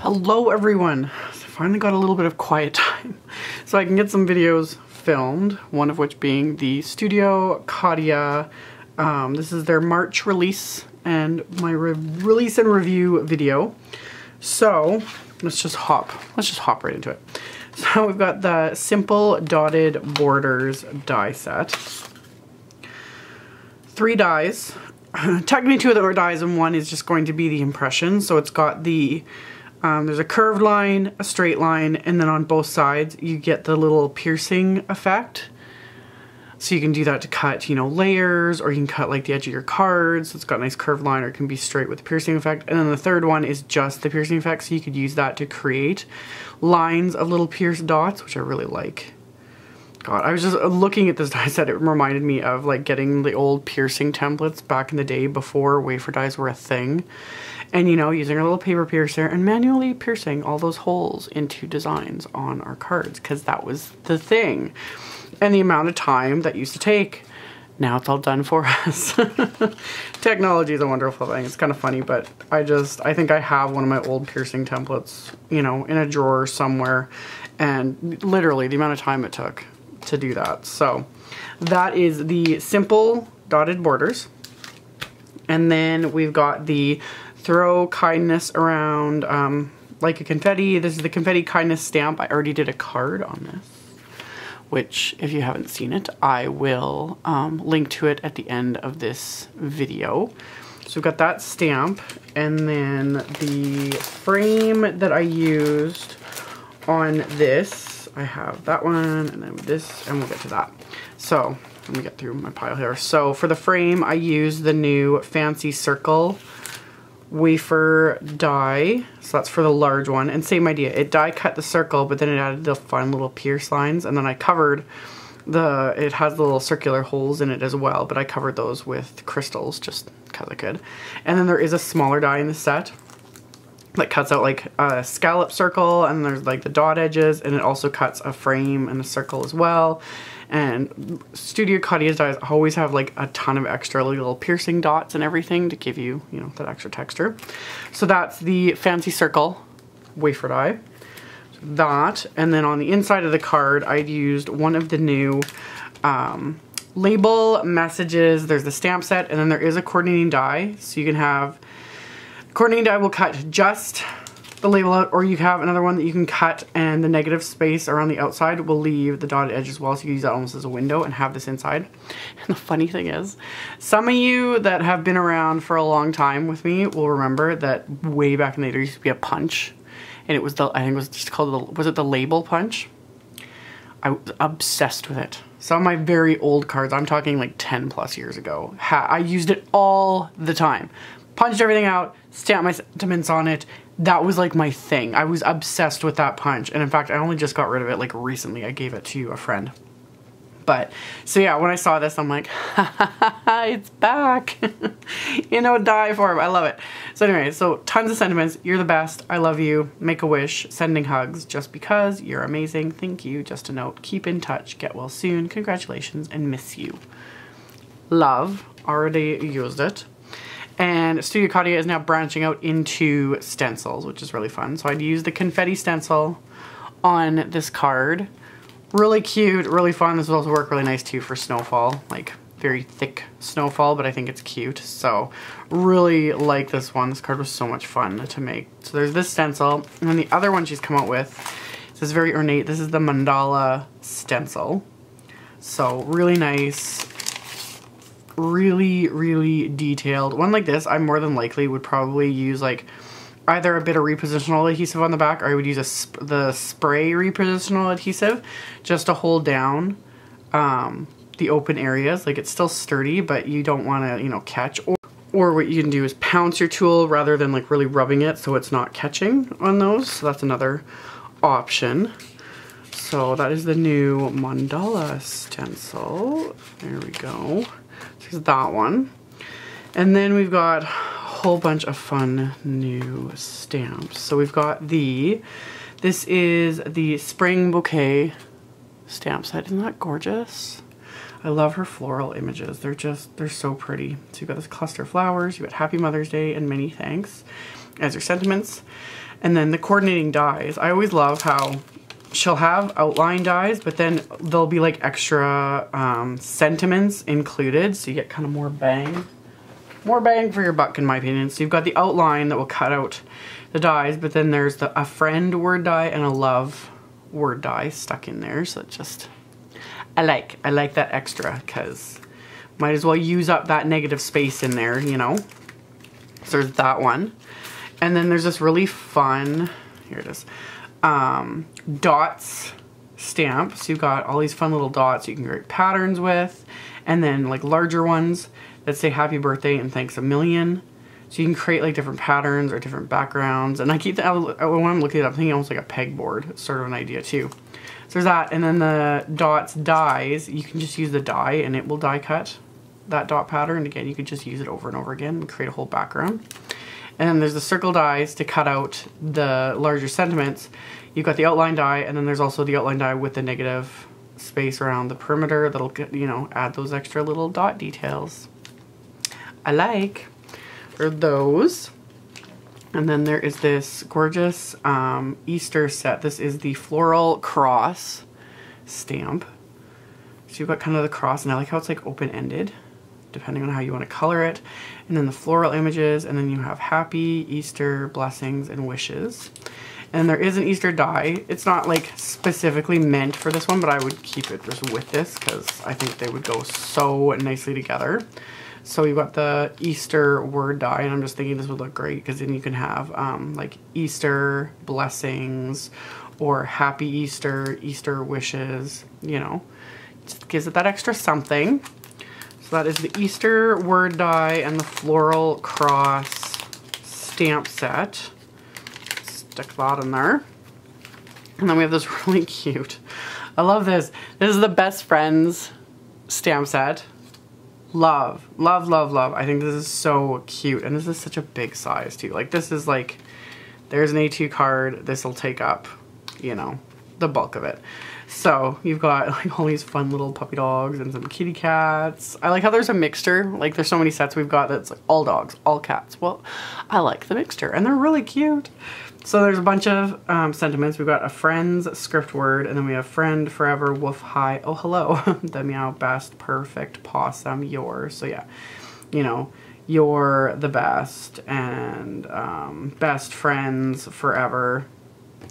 Hello everyone! So I finally got a little bit of quiet time so I can get some videos filmed, one of which being the Studio Katia. This is their March release and my release and review video. So let's just hop right into it. So we've got the Simple Dotted Borders die set. 3 dies. Technically 2 of them are dies and 1 is just going to be the impression. So it's got the there's a curved line, a straight line, and then on both sides you get the little piercing effect. So you can do that to cut, you know, layers, or you can cut like the edge of your cards. So it's got a nice curved line, or it can be straight with the piercing effect. And then the third one is just the piercing effect, so you could use that to create lines of little pierced dots, which I really like. God, I was just looking at this die set, it reminded me of like getting the old piercing templates back in the day before wafer dies were a thing. And you know, using our little paper piercer and manually piercing all those holes into designs on our cards, because that was the thing. And the amount of time that used to take, now it's all done for us. Technology is a wonderful thing. It's kind of funny, but I think I have one of my old piercing templates, you know, in a drawer somewhere, and literally the amount of time it took to do that. So that is the Simple Dotted Borders. And then we've got the Throw Kindness Around Like a Confetti. This is the Confetti Kindness stamp. I already did a card on this, which if you haven't seen it, I will link to it at the end of this video. So we've got that stamp, and then the frame that I used on this, I have that one, and then this, and we'll get to that. So let me get through my pile here. So for the frame, I used the new Fancy Circle wafer die. So that's for the large one, and same idea. It die cut the circle, but then it added the fun little pierce lines, and then I covered it has the little circular holes in it as well, but I covered those with crystals just because I could. And then there is a smaller die in the set that cuts out like a scallop circle, and there's like the dot edges, and it also cuts a frame and a circle as well. And Studio Katia's dies always have like a ton of extra little piercing dots and everything to give you, you know, that extra texture. So that's the Fancy Circle wafer die. That, and then on the inside of the card, I'd used one of the new label messages. There's the stamp set, and then there is a coordinating die. So you can have, coordinating die will cut just the label out, or you have another one that you can cut, and the negative space around the outside will leave the dotted edge as well, so you can use that almost as a window and have this inside. And the funny thing is, some of you that have been around for a long time with me will remember that way back in the day there used to be a punch, and it was the, I think it was just called the, was it the label punch? I was obsessed with it. Some of my very old cards, I'm talking like 10 plus years ago, I used it all the time. Punched everything out, stamped my sentiments on it. That was like my thing. I was obsessed with that punch. And in fact, I only just got rid of it like recently. I gave it to a friend. But, so yeah, when I saw this, I'm like, ha ha ha ha, it's back. You know, die form. I love it. So anyway, so tons of sentiments. You're the best. I love you. Make a wish. Sending hugs just because. You're amazing. Thank you. Just a note. Keep in touch. Get well soon. Congratulations and miss you. Love. Already used it. And Studio Katia is now branching out into stencils, which is really fun. So I'd use the confetti stencil on this card. Really cute, really fun. This would also work really nice too for snowfall, like very thick snowfall, but I think it's cute. So really like this one. This card was so much fun to make. So there's this stencil, and then the other one she's come out with, this is very ornate. This is the Mandala Stencil. So really nice. Really, really detailed. One like this, I more than likely would probably use like either a bit of repositionable adhesive on the back, or I would use the spray repositionable adhesive just to hold down the open areas. Like it's still sturdy, but you don't want to, you know, catch. Or what you can do is pounce your tool rather than like really rubbing it so it's not catching on those. So that's another option. So that is the new Mandala Stencil. There we go. There's that one. And then we've got a whole bunch of fun new stamps. So we've got this is the Spring Bouquet stamp set. Isn't that gorgeous? I love her floral images. They're so pretty. So you've got this cluster of flowers, you've got Happy Mother's Day and many thanks as your sentiments. And then the coordinating dies. I always love how she'll have outline dies, but then there'll be like extra sentiments included. So you get kind of more bang for your buck, in my opinion. So you've got the outline that will cut out the dies, but then there's a friend word die and a love word die stuck in there. So it just, I like that extra, because might as well use up that negative space in there, you know. So there's that one. And then there's this really fun, here it is, dots stamp. So you've got all these fun little dots you can create patterns with, and then like larger ones that say happy birthday and thanks a million. So you can create like different patterns or different backgrounds. And I keep, when I'm looking at it, I'm thinking almost like a pegboard. It's sort of an idea too. So there's that. And then the dots dies, you can just use the die and it will die cut that dot pattern. Again, you could just use it over and over again and create a whole background. And then there's the circle dies to cut out the larger sentiments. You've got the outline die, and then there's also the outline die with the negative space around the perimeter that'll, you know, add those extra little dot details. I like for those. And then there is this gorgeous Easter set. This is the Floral Cross stamp. So you've got kind of the cross, and I like how it's like open-ended, depending on how you want to color it. And then the floral images, and then you have happy, Easter, blessings, and wishes. And there is an Easter die. It's not like specifically meant for this one, but I would keep it just with this because I think they would go so nicely together. So you've got the Easter word die, and I'm just thinking this would look great because then you can have like Easter blessings or happy Easter, Easter wishes, you know. Just gives it that extra something. So that is the Easter word die and the Floral Cross stamp set. Stick that in there. And then we have this really cute, I love this. This is the Best Friends stamp set. Love, love, love, love. I think this is so cute. And this is such a big size too. Like this is like, there's an A2 card. This will take up, you know, the bulk of it. So you've got like all these fun little puppy dogs and some kitty cats. I like how there's a mixture. Like there's so many sets we've got that's like all dogs, all cats. Well, I like the mixture and they're really cute. So there's a bunch of sentiments. We've got a friend's script word, and then we have friend, forever, wolf, hi, oh hello, the meow, best, perfect, possum, yours. So yeah, you know, you're the best, and best friends forever.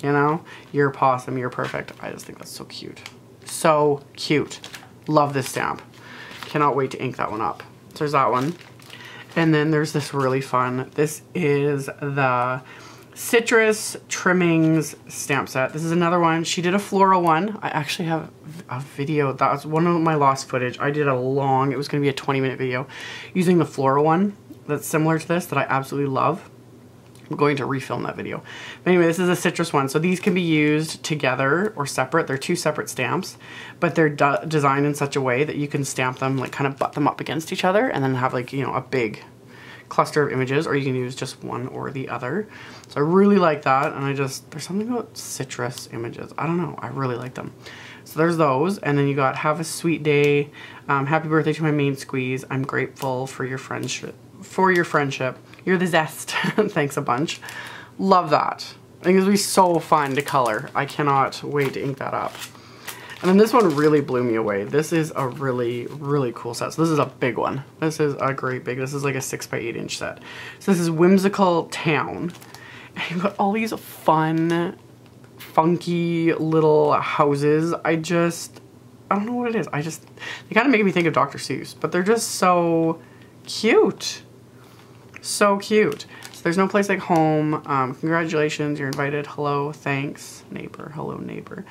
You know, you're possum, you're perfect. I just think that's so cute. So cute. Love this stamp. Cannot wait to ink that one up. So there's that one. And then there's this really fun, this is the Citrus Trimmings stamp set. This is another one. She did a floral one. I actually have a video. That was one of my lost footage. I did it was going to be a 20-minute video using the floral one that's similar to this that I absolutely love. I'm going to refilm that video. But anyway, this is a citrus one. So these can be used together or separate. They're two separate stamps, but they're designed in such a way that you can stamp them, like kind of butt them up against each other and then have like, you know, a big cluster of images, or you can use just one or the other. So I really like that, and there's something about citrus images. I don't know, I really like them. So there's those, and then you got have a sweet day, happy birthday to my main squeeze, I'm grateful for your friendship, you're the zest, thanks a bunch. Love that. I think it'll be so fun to color. I cannot wait to ink that up. And then this one really blew me away. This is a really, really cool set. So this is a big one. This is a great big, this is like a 6x8 inch set. So this is Whimsical Town. And you've got all these fun, funky little houses. I don't know what it is. They kind of make me think of Dr. Seuss, but they're just so cute. So cute. So there's no place like home. Congratulations, you're invited. Hello, thanks, neighbor. Hello, neighbor.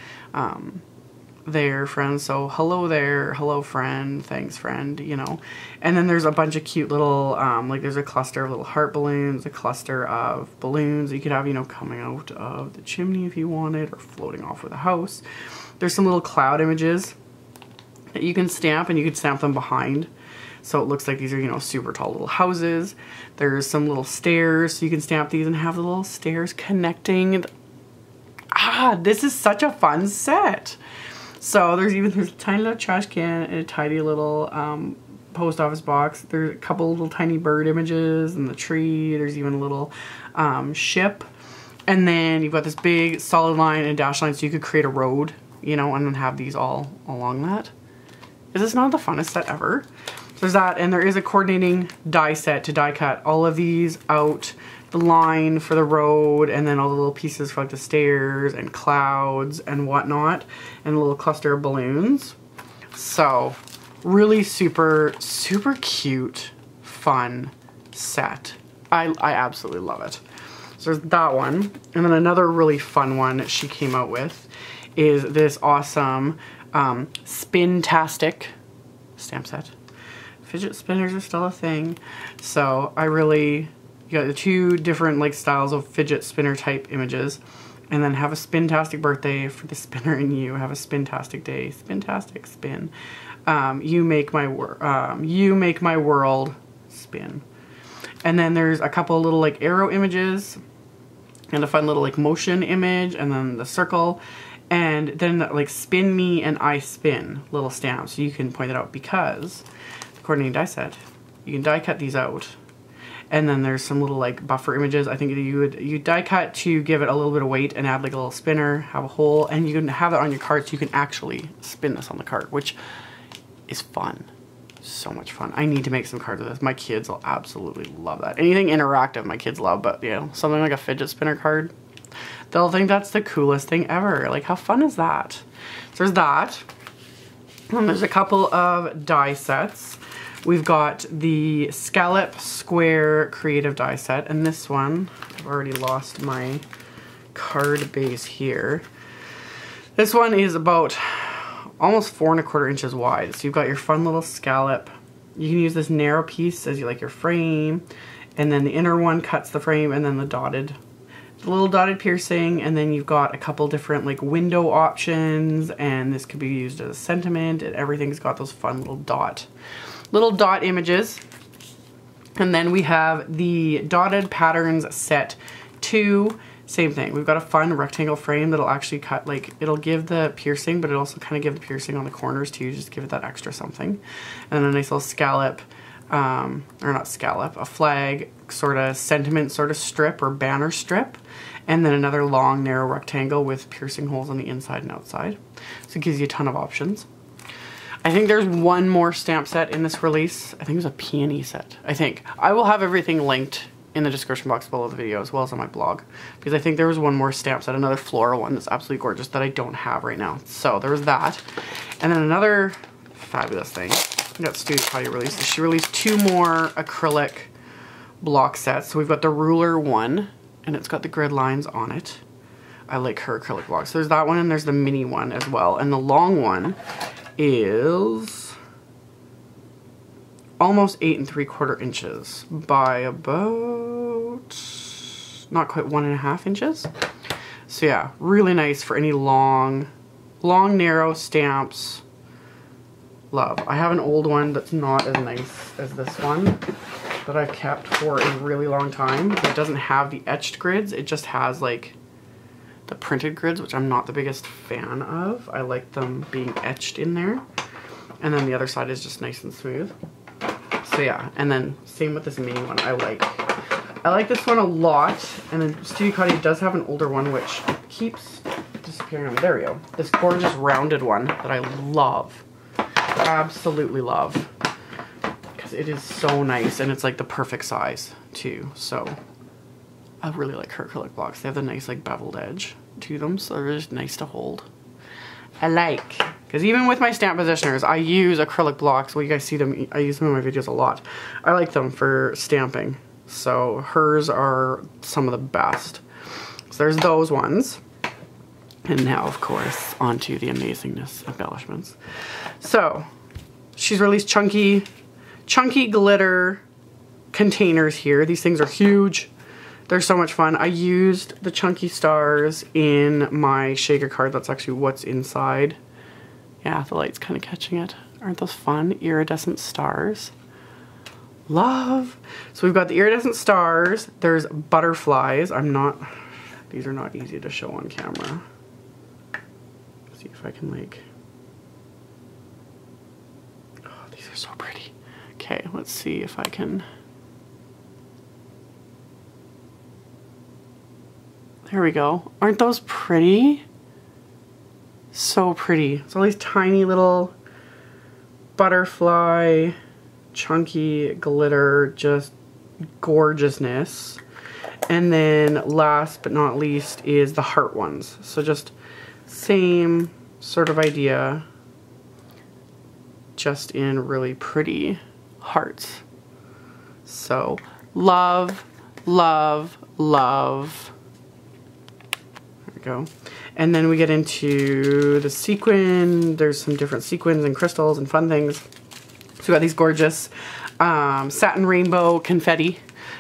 There, friend. So hello there, hello friend, thanks friend, you know. And then there's a bunch of cute little, like there's a cluster of little heart balloons, a cluster of balloons you could have, you know, coming out of the chimney if you wanted, or floating off with a house. There's some little cloud images that you can stamp, and you could stamp them behind. So it looks like these are, you know, super tall little houses. There's some little stairs, so you can stamp these and have the little stairs connecting. This is such a fun set. So there's a tiny little trash can and a tiny little post office box. There's a couple little tiny bird images and the tree. There's even a little ship And then you've got this big solid line and dash line, so you could create a road, you know, and then have these all along that. Is this not the funnest set ever? So there's that, and there is a coordinating die set to die cut all of these out, the line for the road, and then all the little pieces for like the stairs and clouds and whatnot, and a little cluster of balloons. So really super, super cute, fun set. I absolutely love it. So there's that one. And then another really fun one that she came out with is this awesome SPIN-TASTIC stamp set. Fidget spinners are still a thing. So you got the two different like styles of fidget spinner type images. And then have a SPIN-TASTIC birthday for the spinner in you. Have a SPIN-TASTIC day. SPIN-TASTIC spin. You make my world spin. And then there's a couple little like arrow images and a fun little like motion image, and then the circle, and then like spin me and I spin little stamps. So you can point it out because the coordinating die set, you can die cut these out. And then there's some little like buffer images. I think you die cut to give it a little bit of weight and add like a little spinner, have a hole, and you can have that on your card so you can actually spin this on the card, which is fun. So much fun. I need to make some cards of this. My kids will absolutely love that. Anything interactive my kids love, but you know, something like a fidget spinner card, they'll think that's the coolest thing ever. Like, how fun is that? So there's that. And there's a couple of die sets. We've got the Scallop Square Creative die set, and this one, I've already lost my card base here. This one is about almost 4 1/4 inches wide. So you've got your fun little scallop. You can use this narrow piece as you like your frame, and then the inner one cuts the frame, and then the little dotted piercing, and then you've got a couple different like window options, and this could be used as a sentiment, and everything's got those fun little dot images. And then we have the Dotted Patterns set 2. Same thing. We've got a fun rectangle frame that'll actually cut, like, it'll give the piercing, but it'll also kind of give the piercing on the corners too, just give it that extra something. And then a nice little scallop, or not scallop, a flag sort of sentiment sort of strip or banner strip. And then another long narrow rectangle with piercing holes on the inside and outside. So it gives you a ton of options. I think there's one more stamp set in this release. I think it was a peony set. I think. I will have everything linked in the description box below the video, as well as on my blog, because I think there was one more stamp set, another floral one that's absolutely gorgeous that I don't have right now. So there was that. And then another fabulous thing that Katia released. She released 2 more acrylic block sets. So we've got the ruler one, and it's got the grid lines on it. I like her acrylic blocks. So there's that one, and there's the mini one as well. And the long one is almost 8 3/4 inches by about not quite 1.5 inches. So yeah, really nice for any long narrow stamps. Love. I have an old one that's not as nice as this one that I've kept for a really long time. It doesn't have the etched grids. It just has like the printed grids, which I'm not the biggest fan of. I like them being etched in there. And then the other side is just nice and smooth. So yeah, and then same with this mini one. I like this one a lot. And then Katia does have an older one which keeps disappearing on me. There we go. This gorgeous rounded one that I love. Absolutely love. Because it is so nice, and it's like the perfect size too. So I really like her acrylic blocks. They have the nice like beveled edge to them, so they're just nice to hold. I like, because even with my stamp positioners, I use acrylic blocks. Well, you guys see them, I use them in my videos a lot. I like them for stamping. So hers are some of the best. So there's those ones. And now, of course, onto the amazingness embellishments. So she's released chunky glitter containers here. These things are huge. They're so much fun. I used the chunky stars in my shaker card. That's actually what's inside. Yeah, the light's kind of catching it. Aren't those fun? Iridescent stars. Love. So we've got the iridescent stars. There's butterflies. These are not easy to show on camera. Let's see if I can like, oh, these are so pretty. Okay, let's see if I can. There we go. Aren't those pretty? So pretty. It's all these tiny little butterfly, chunky glitter, just gorgeousness. And then last but not least is the heart ones. So just same sort of idea, just in really pretty hearts. So love, love, love. There we go. And then we get into the sequin. There's some different sequins and crystals and fun things. So we got these gorgeous satin rainbow confetti.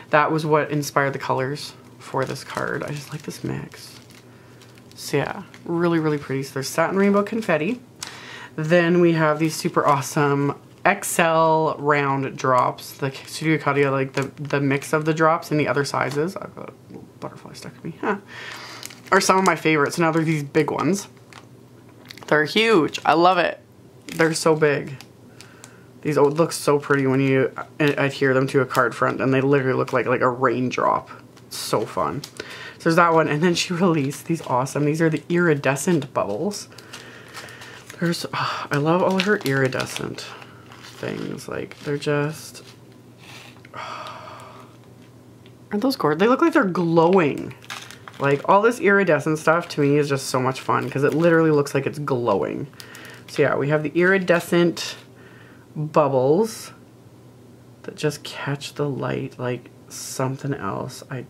That was what inspired the colors for this card. I just like this mix. So yeah, really, really pretty. So there's satin rainbow confetti. Then we have these super awesome XL round drops. The Studio Katia, like the mix of the drops in the other sizes. I've got a little butterfly stuck in me. Huh. Are some of my favorites. Now they're these big ones. They're huge. I love it. They're so big. These look so pretty when you adhere them to a card front, and they literally look like a raindrop. It's so fun. So there's that one, and then she released these awesome. These are the iridescent bubbles. There's, oh, I love all of her iridescent things. Like, they're just, aren't those gorgeous? They look like they're glowing. Like, all this iridescent stuff to me is just so much fun because it literally looks like it's glowing. So yeah, we have the iridescent bubbles that just catch the light like something else. I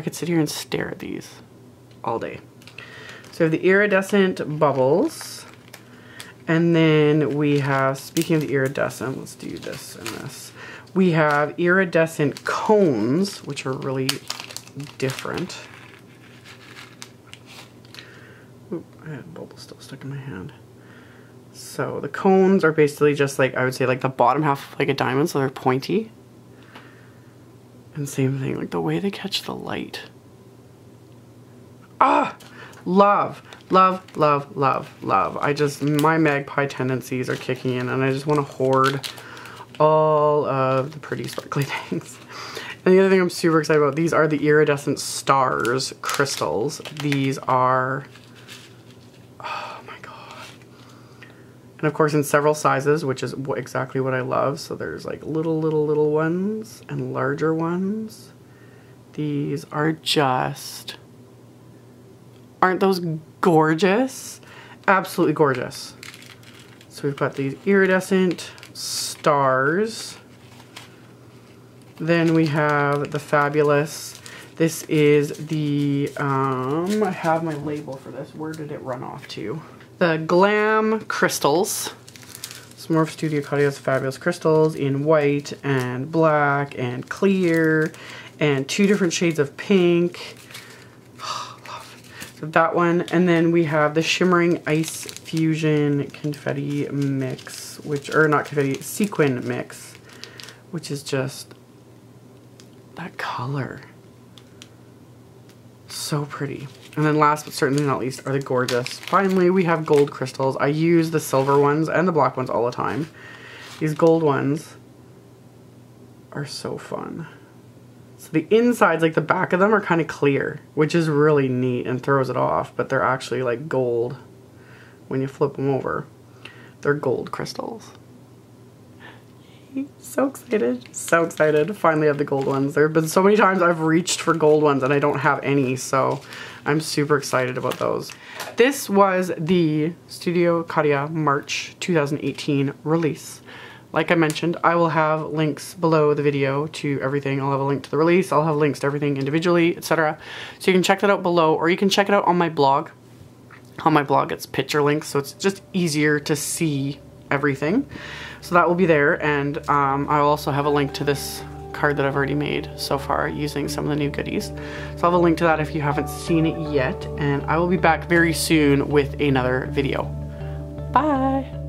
could sit here and stare at these all day. So we have the iridescent bubbles, and then we have, speaking of the iridescent, let's do this and this. We have iridescent cones, which are really different. Ooh, I had a bubble still stuck in my hand. So the cones are basically just like, I would say like the bottom half like a diamond, so they're pointy. And same thing, like the way they catch the light. Ah! Love, love, love, love, love. My magpie tendencies are kicking in, and I just want to hoard all of the pretty sparkly things. And the other thing I'm super excited about, these are the iridescent stars crystals. These are, oh my god. And of course in several sizes, which is exactly what I love. So there's like little ones and larger ones. These are just, aren't those gorgeous? Absolutely gorgeous. So we've got these iridescent stars. Then we have the fabulous, this is the, I have my label for this. Where did it run off to? The Glam Crystals. Some more of Studio Katia's fabulous crystals in white and black and clear and 2 different shades of pink. Oh, love. So that one. And then we have the Shimmering Ice Fusion Confetti Mix, which, or not confetti, sequin mix, which is just, that color, so pretty. And then last but certainly not least are the gorgeous, finally we have gold crystals. I use the silver ones and the black ones all the time. These gold ones are so fun. So the insides, like the back of them, are kind of clear, which is really neat and throws it off, but they're actually like gold when you flip them over. They're gold crystals. So excited, so excited. Finally have the gold ones. There have been so many times I've reached for gold ones and I don't have any, so I'm super excited about those. This was the Studio Katia March 2018 release. Like I mentioned, I will have links below the video to everything. I'll have a link to the release, I'll have links to everything individually, etc. So you can check that out below, or you can check it out on my blog. On my blog it's picture links, so it's just easier to see everything. So that will be there, and I'll also have a link to this card that I've already made so far using some of the new goodies. So I'll have a link to that if you haven't seen it yet, and I will be back very soon with another video. Bye!